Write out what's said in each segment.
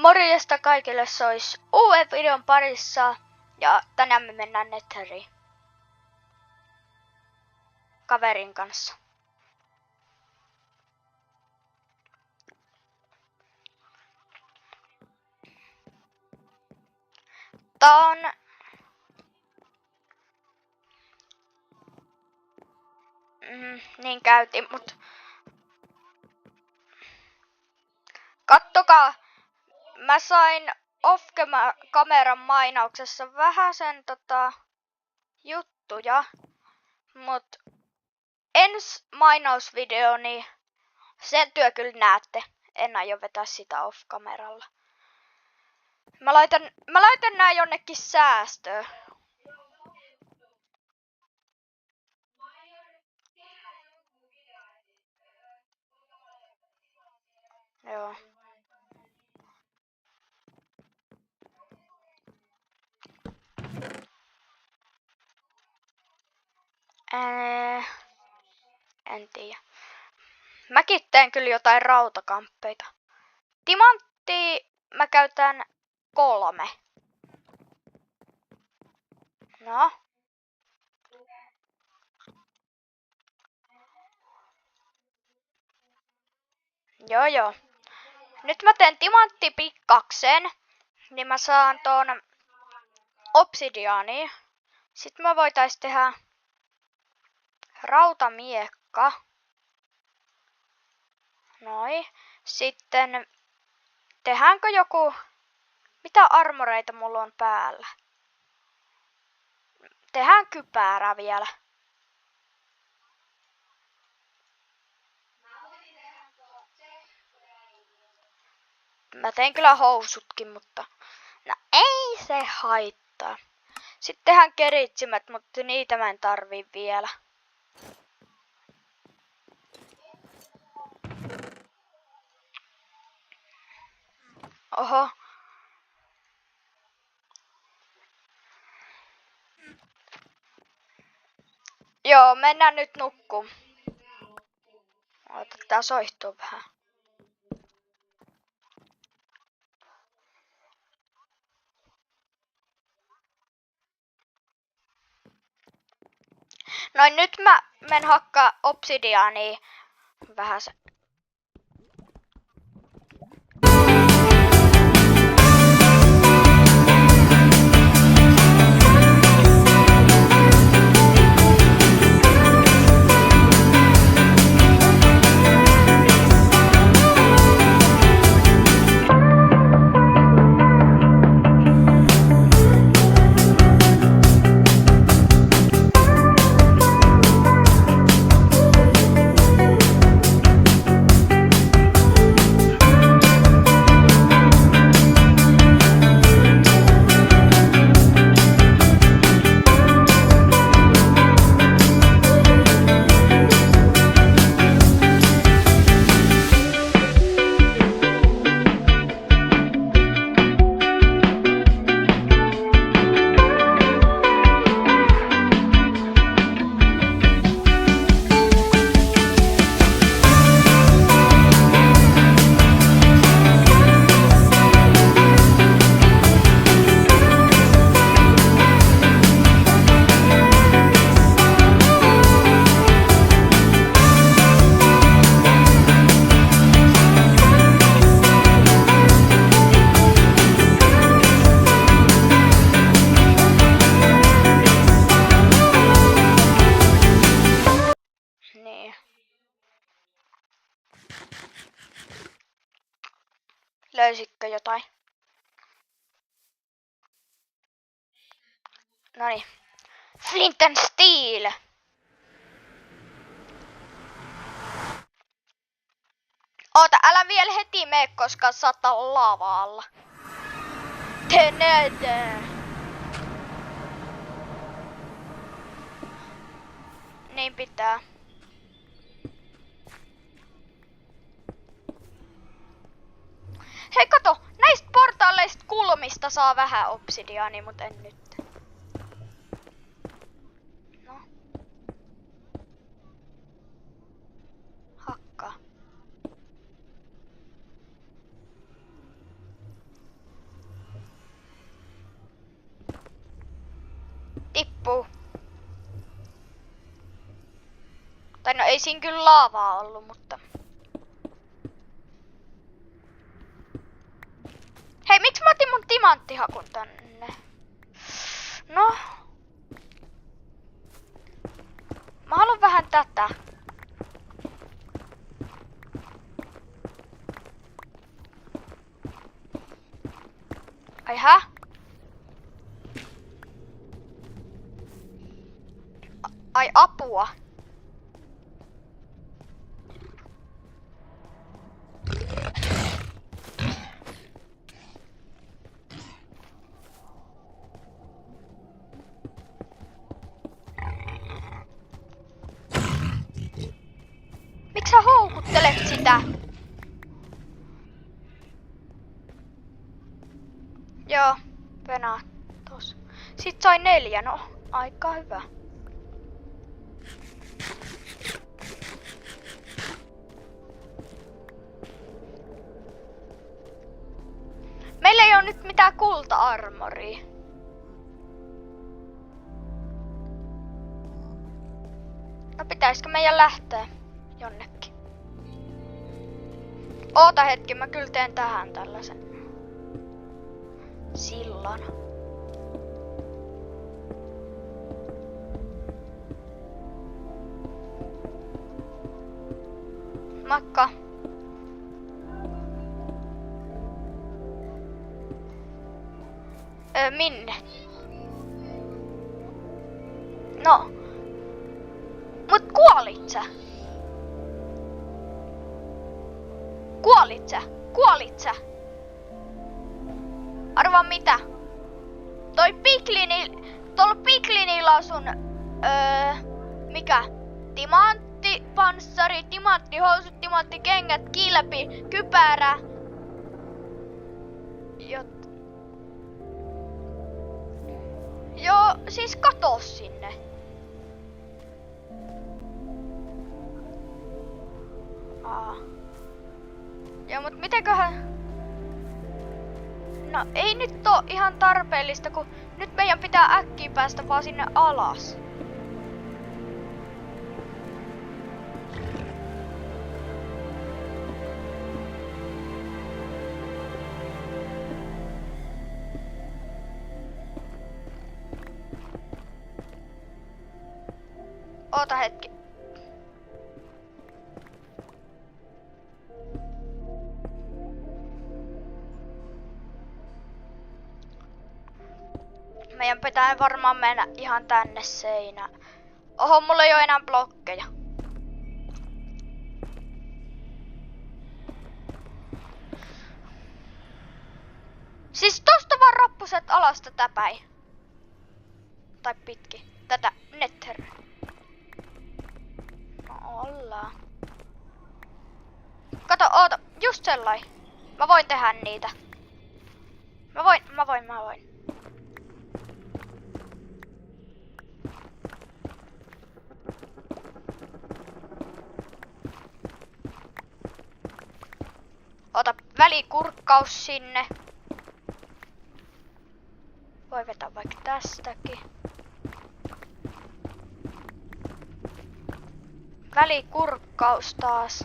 Morjesta kaikille, sois uuden videon parissa ja tänään me mennään Netheriin kaverin kanssa. Tää on niin käytiin, mut kattokaa, mä sain off-kameran mainauksessa vähäsen juttuja, mut ensi mainausvideo, niin sen työ kyllä näette. En aio vetää sitä off-kameralla. Mä laitan nää jonnekin säästöön. Joo. En tiedä. Mäkin teen kyllä jotain rautakamppeita. Timanttia mä käytän 3. No. Joo. Nyt mä teen timanttipikkakseen, niin mä saan ton obsidiaania. Sitten mä voitais tehdä rautamiekka. Noi. Sitten tehdäänkö joku... Mitä armoreita mulla on päällä? Tehdään kypärä vielä. Mä tein kyllä housutkin, mutta no ei se haittaa. Sitten tehdään keritsimet, mutta niitä mä en tarvii vielä. Oho. Joo, mennään nyt nukkuun. Ota, tää soihtuu vähän. Noin, nyt mä menen hakkaa obsidiaania vähän se. Löysitkö jotain? Noniin. Flint and Steel! Oota, älä vielä heti mene, koska saattaa lavalla. Tenede! Niin pitää. Hei kato, näistä portaaleista kulmista saa vähän obsidiaania, mutta en nyt. No. Hakkaa. Tai no ei siinä kyllä laavaa ollut, mutta... Hei, miksi mä otin mun timanttihakun tänne? No... Mä haluan vähän tätä. Ai hä? Ai apua. Miksi sä houkuttelet sitä? Joo, venaa tos. Sit sai 4, no aika hyvä. Meillä ei oo nyt mitään kulta-armoria. No pitäisikö meidän lähteä jonnekin? Oota hetki, mä kyllä teen tähän tällaisen sillan. Makka. Minne? No. Mut kuolit sä? Kuolit sä? Kuolit sä? Arvaa mitä? Tuolla Piklinillä on sun... mikä? Timanttipanssari, timanttihousut, timanttikengät, kilpi, kypärä. Joo, siis kato sinne. Joo, mut mitenköhän... No ei nyt oo ihan tarpeellista, kun nyt meidän pitää äkkiä päästä vaan sinne alas. Oota hetki. Meidän pitää varmaan mennä ihan tänne seinään. Oho, mulla ei oo enää blokkeja. Siis tosta vaan rappuset alas tätä päin. Tai pitkin. Tätä nether. No ollaan. Kato, oota, just sellainen. Mä voin tehdä niitä. Mä voin. Ota välikurkkaus sinne. Voi vetää vaikka tästäkin. Välikurkkaus taas.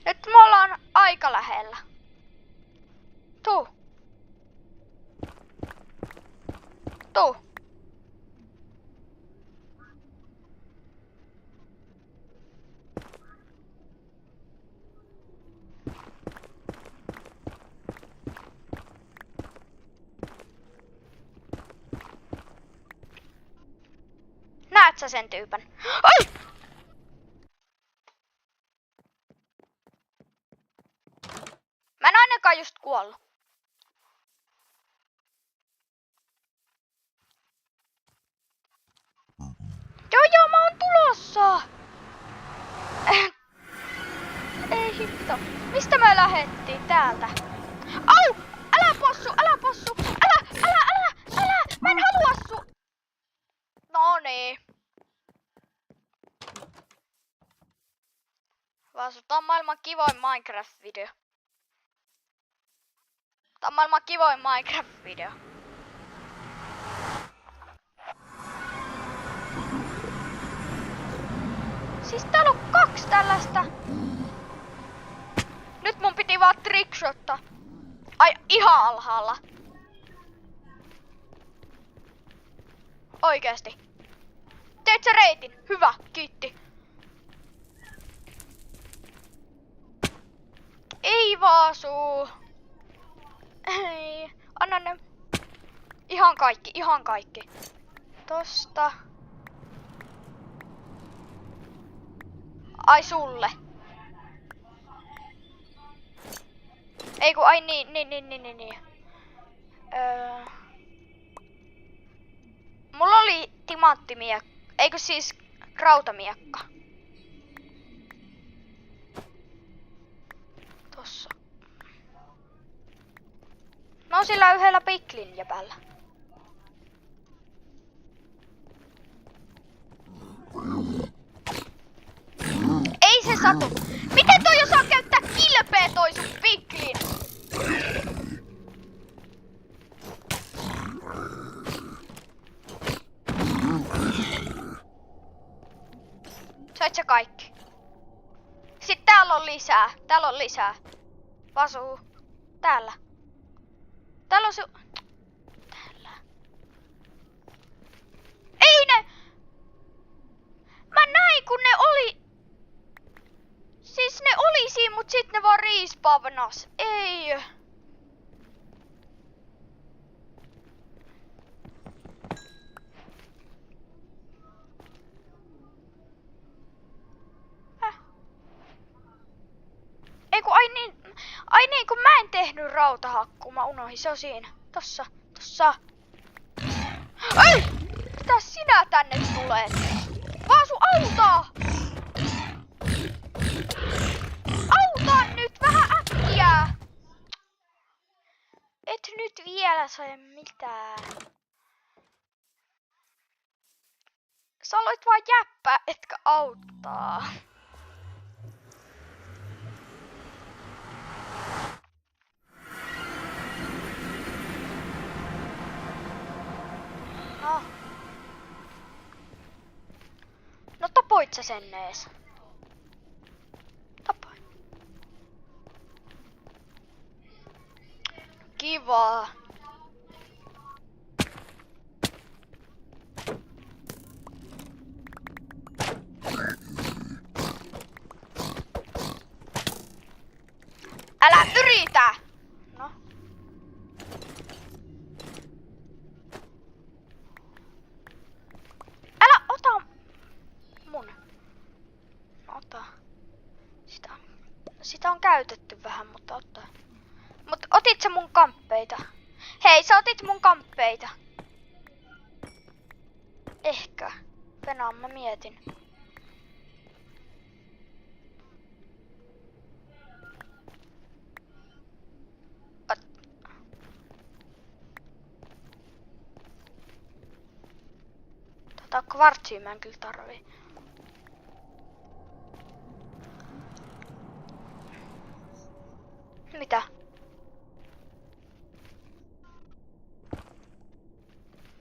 Nyt me ollaan aika lähellä. Tuu. Näet sä sen tyypän? Ai! Mä en ainakaan just kuollut. Joo, mä oon tulossa! Ei hitto. Mistä me lähettiin? Täältä. Au! Älä possu! Älä! Mä en halua Noniin. Tää on maailman kivoin Minecraft-video. Tää on maailman kivoin Minecraft-video. Siis täällä on 2 tällaista. Nyt mun piti vaan trickshottaa. Ai, ihan alhaalla. Oikeesti. Teet sä reitin? Hyvä, kiitti. Ei Vaasu. Ei. Anna ne. Ihan kaikki, ihan kaikki. Tosta. Ai sulle. Ei kun, ai niin. Mulla oli timanttimiekka. Eikö siis rautamiekka? Tossa. No sillä yhdellä piklin jäpällä. Ei se satu. Miten toi osaa käyttää kilpeä toi sun piklin? Sait sä kaikki? Sitten täällä on lisää. Täällä on lisää. Vasu. Täällä. Täällä on Täällä. Ei ne! Mä näin kun ne oli... Siis ne oli siinä, mut sit ne vaan respawnas. Ei. Ei kun ai niin kun mä en tehnyt rautahakkuu, mä unohdin, se on siinä. Tossa. Ei! Mitä sinä tänne tulet? Vaasu, auta! Auta nyt vähän äkkiä! Et nyt vielä saa mitään. Sä aloit vaan jäppää, etkä auttaa. No tapoit sä sen ees? Tapoin. Kiva. Älä yritä! No. Älä ota mun. No ota. Sitä on käytetty vähän, mutta ota. Mut otit sä mun kamppeita? Hei, sä otit mun kamppeita. Ehkä. Venaan mä mietin. Kvartsia mä en kyllä tarvii. Mitä?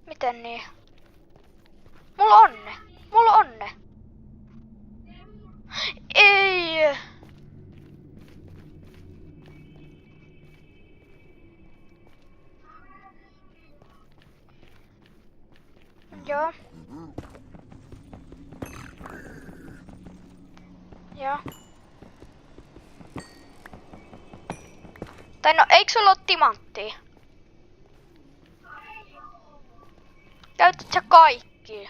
Miten niin? Mulla on ne. Ei! Joo. Joo. Tai no, eikö sulla oo timanttia? Käytät sä kaikki?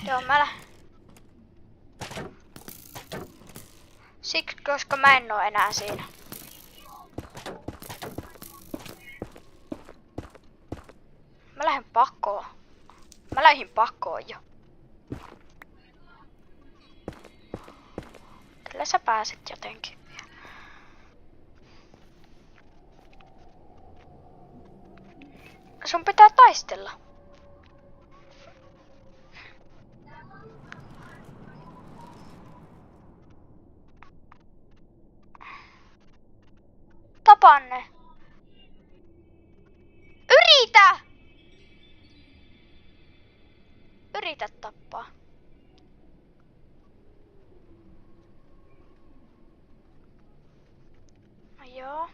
Joo, siksi, koska mä en oo enää siinä. Mä lähdin pakoon jo. Kyllä sä pääset jotenkin. Sun pitää taistella. Tapaan ne. yritä tappaa. No joo.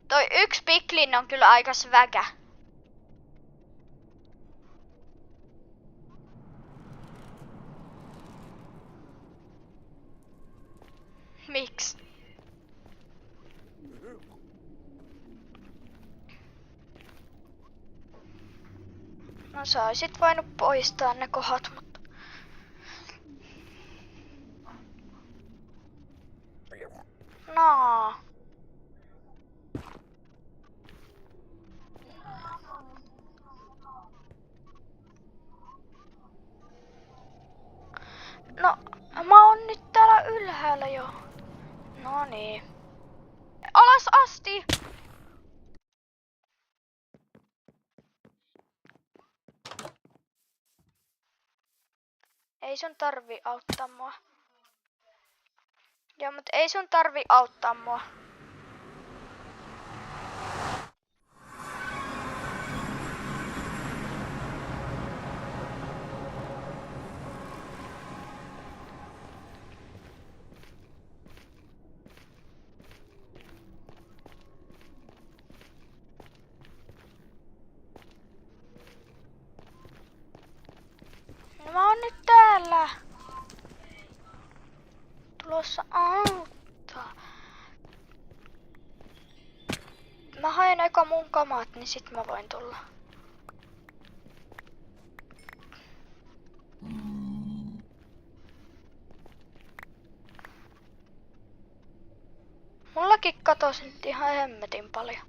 Toi yksi piklin on kyllä aika sväkä. Miksi? No sä oisit voinut poistaa ne kohdat, mutta... No. No, mä oon nyt täällä ylhäällä jo. No niin. Alas asti! Ei sun tarvi auttaa mua. Joo, mut ei sun tarvi auttaa mua. No mä oon nyt täällä. Tulossa auttaa. Mä haen eka mun kamat, niin sit mä voin tulla. Mullakin katosi nyt ihan hemmetin paljon.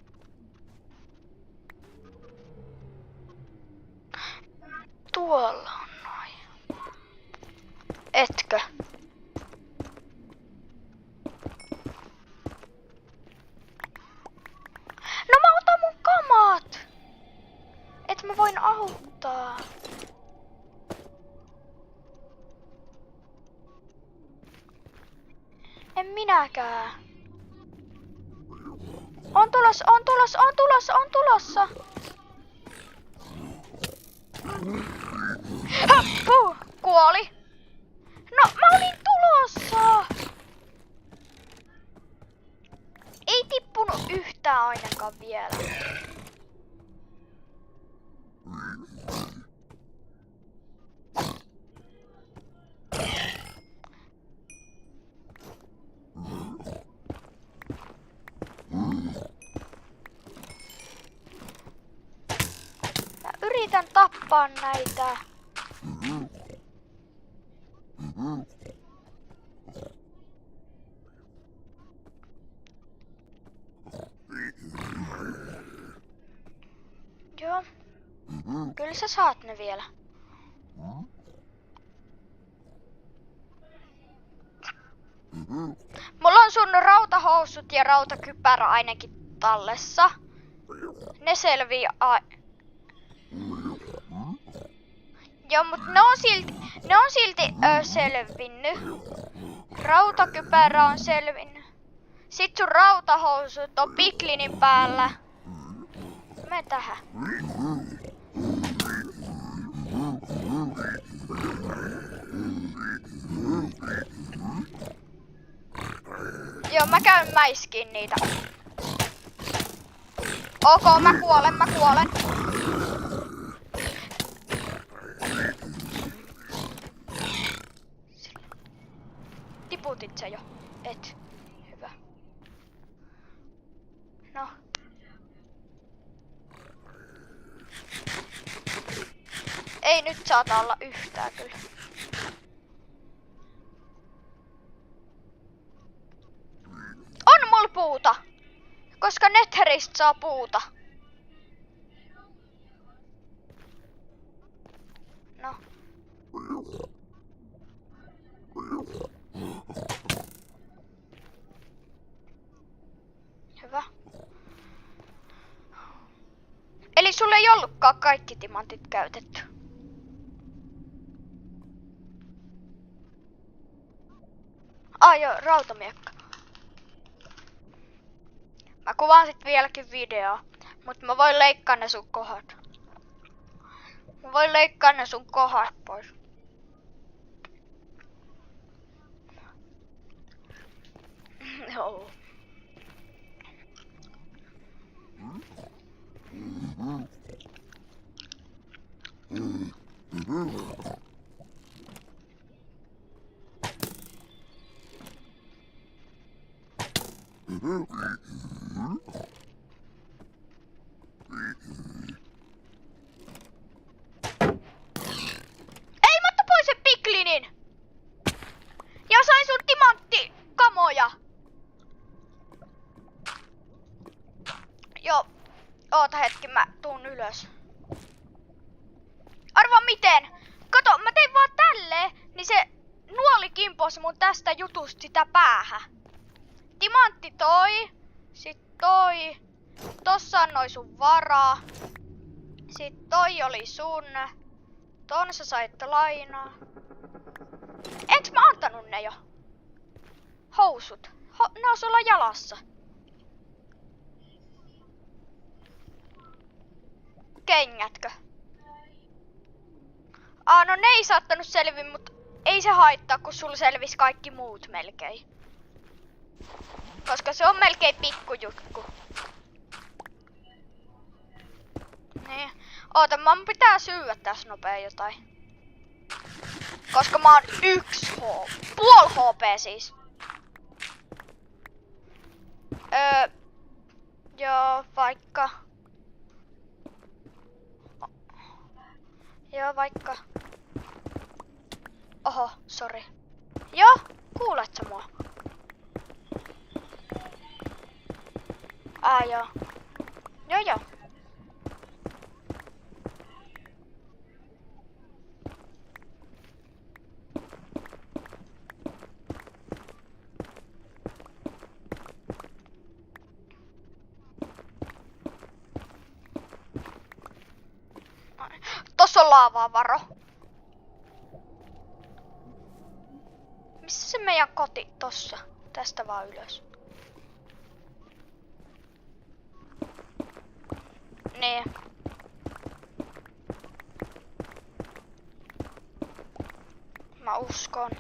Tuolla on noin. Etkö? No mä otan mun kamat! Et mä voin auttaa. En minäkään. On tulossa, on tulossa, on tulossa, on tulossa! Puh, kuoli. No, mä olin tulossa! Ei tippunut yhtään ainakaan vielä. Mä yritän tappaa näitä. Joo. Kyllä sä saat ne vielä. Mulla on sun rautahousut ja rautakypärä ainakin tallessa. Ne selvii Joo, mut ne on silti selvinnyt. Rautakypärä on selvinnyt. Sit sun rautahousut on piklinin päällä. Mene tähän. Joo, mä käyn mäiskiin niitä. Ok, mä kuolen. Tiputit sä jo? Et. Hyvä. No. Ei nyt saata olla yhtään kyllä. On mulla puuta! Koska Netheristä saa puuta. No. Hyvä. Eli sulla ei ollutkaan kaikki timantit käytetty. Joo, rautamiekka. Mä kuvaan sit vieläkin videoa, mut mä voin leikkaa ne sun kohdat. Mä voin leikkaa ne sun kohdat pois. Joo. Ei, mä tapoin sen piklinin! Ja sain sun timanttikamoja! Joo. Oota hetki, mä tuun ylös. Arvaa miten? Kato, mä tein vaan tälleen, niin se nuoli kimposi mun tästä jutusta sitä päähän. Timantti toi. Sit toi. Tossa on noi sun varaa. Sit toi oli sun. Ton sä sait lainaa. Enks mä antanut ne jo? Housut. Ne on sulla jalassa. Kengätkö? No ne ei saattanut selviä, mut ei se haittaa, kun sulla selvisi kaikki muut melkein. Koska se on melkein pikkujutku. Niin. Oota, mun pitää syödä tässä nopea jotain. Koska mä oon 1 puoli HP siis. Joo, vaikka. Joo, vaikka. Oho, sori. Joo, kuulet sä mua? Joo. Joo. Tossa on laavaa, varo. Missä se meidän koti? Tossa. Tästä vaan ylös. Niin. Mä uskon.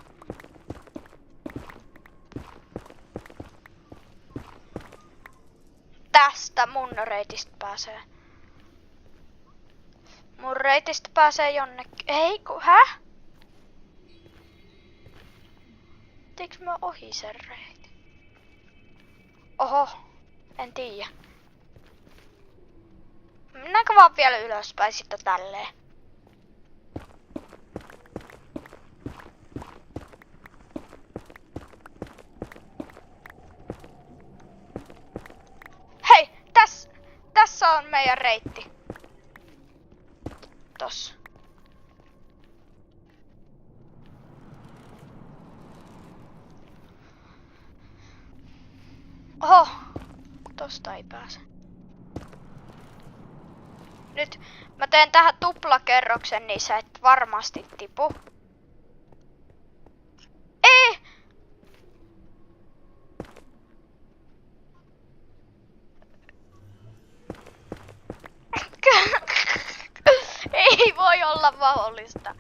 Tästä mun reitistä pääsee. Mun reitistä pääsee jonnekin. Ei ku, häh? Teekö mä ohi sen reitin? Oho, en tiedä. Mennäänkö vaan vielä ylöspäin sitten tälleen? Hei, tässä on meidän reitti. Tossa. Oho, tosta ei pääse. Nyt mä teen tähän tuplakerroksen, niin sä et varmasti tipu. Ei! Ei voi olla mahdollista.